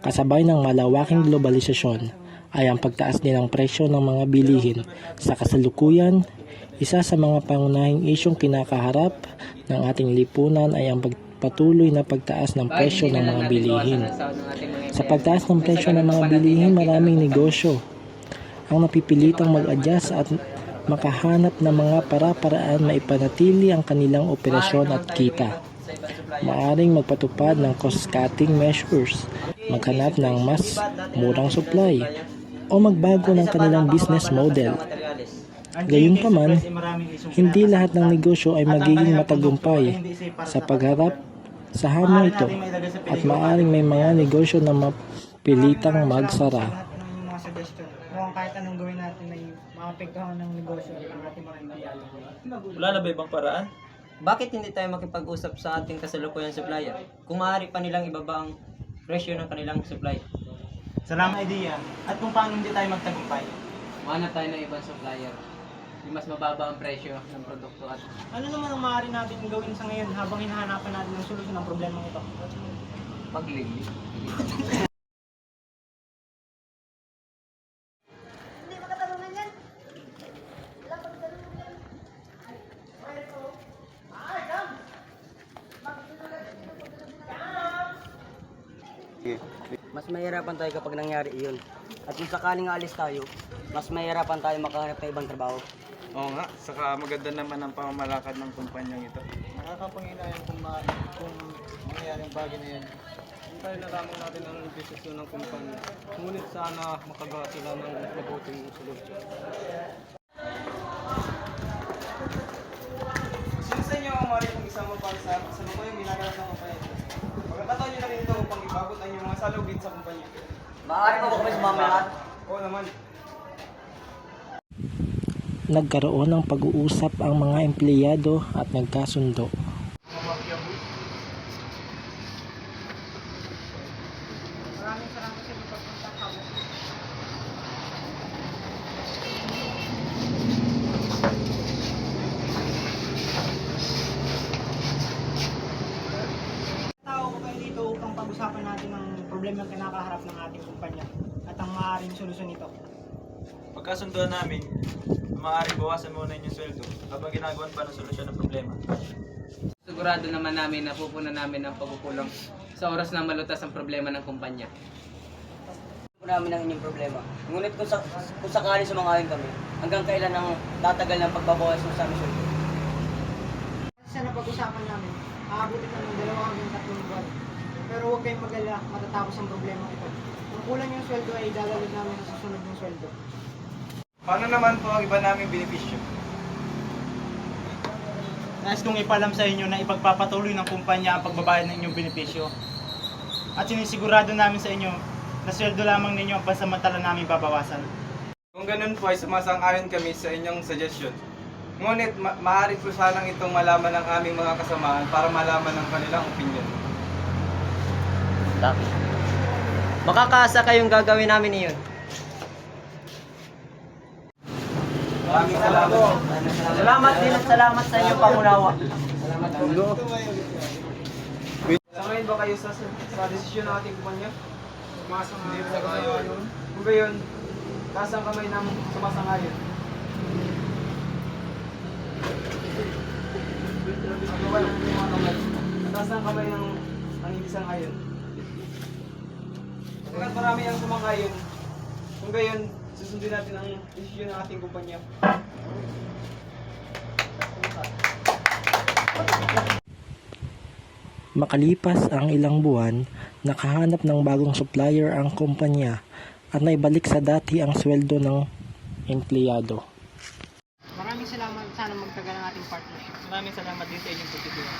Kasabay ng malawaking globalisasyon ay ang pagtaas din ng presyo ng mga bilihin. Sa kasalukuyan, isa sa mga pangunahing isyong kinakaharap ng ating lipunan ay ang patuloy na pagtaas ng presyo ng mga bilihin. Sa pagtaas ng presyo ng mga bilihin, maraming negosyo ang napipilitang mag-adjust at makahanap ng mga para-paraan na ipanatili ang kanilang operasyon at kita. Maaring magpatupad ng cost-cutting measures, maghanap ng mas murang supply, o magbago ng kanilang business model. Gayunpaman, hindi lahat ng negosyo ay magiging matagumpay sa pagharap sa hamon ito at maaaring may mga negosyo na mapilitang magsara. Mukhang kahit anong gawin natin ay makapektuhan ng negosyo ng ating mga empleyado. Wala na ba ibang paraan? Bakit hindi tayo makipag-usap sa ating kasalukuyang supplier kung maaari pa nilang ibaba ang presyo ng kanilang supply? Salamat idea. At kung paano hindi tayo magtagumpay? Hanap tayo ng ibang supplier. Yung mas mababa ang presyo ng produkto at Ano naman ang maaari natin gawin sa ngayon habang hinahanapan natin ng solusyon ng problema ito? maglilig. Mas mahirapan tayo kapag nangyari iyon. At kung sakaling alis tayo, mas mahirapan tayo makahanap ng ibang trabaho. Oo nga, saka maganda naman ang pamamalakad ng kumpanyang ito. Nakakapanginayang kung mangyayari ang bagay na yan. Tayo na lamang natin ang desisyon ng kumpanya. Ngunit sana makagawa sila ng mabuting solusyon. Sino sa inyo ang maaari kong isama para sa mga yung ginagawa sa kumpanya? Pagkakataon nyo na rin ito upang ibabot ang inyong mga salugin sa kumpanya. Maaari pa ba kami sumama lahat? Oo naman. Nagkaroon ng pag-uusap ang mga empleyado at nagkasundo. Maraming salamat sa pagpunta sa amin. Tao ko kayo dito upang pag-usapan natin ang problema na kinakaharap ng ating kumpanya at ang maaaring solusyon nito. Pagkasunduan namin, maaaring bawasan muna inyong sweldo habang ginagawan pa ng solusyon ng problema. Sigurado naman namin na pupunan namin ang pagkukulong sa oras na malutas ang problema ng kumpanya. Kung namin ang inyong problema. Ngunit kung sakali sumangayon kami, hanggang kailan ang tatagal ng pagbabawas sa aming sweldo? Sa napag-usapan namin, aabutin na ng 2 hanggang 3 buwan. Pero huwag kayong mag-alala, matatapos ang problema ito. Kung kulang yung sweldo ay dadalhin namin sa susunod ng sweldo. Paano naman po ang iba naming benepisyo? Nais kong ipalam sa inyo na ipagpapatuloy ng kumpanya ang pagbabayad ng inyong benepisyo. At sinisigurado namin sa inyo na sweldo lamang ninyo ang pansamantala namin babawasan. Kung ganun po ay sumasang-ayon kami sa inyong suggestion. Ngunit maaari po sanang itong malaman ng aming mga kasamahan para malaman ang kanilang opinion. Makakaasa kayong gagawin namin iyon. Maraming salamat. Salamat din at salamat sa inyong pangunawa. Sa ngayon ba kayo sa desisyon ng ating kumpanya? Sumasang-ayon sa kayo. Kung gayon, taas ang kamay ng sumasang-ayon. Taas ang kamay ng hindi sang-ayon. Pagkat marami ang sumang-ayon, kung gayon, susundin natin ang desisyon ng ating kumpanya. Makalipas ang ilang buwan, nakahanap ng bagong supplier ang kumpanya at naibalik sa dati ang sweldo ng empleyado. Maraming salamat, sana magtagal ang ating partnership. Maraming salamat din sa inyong pagtutulungan.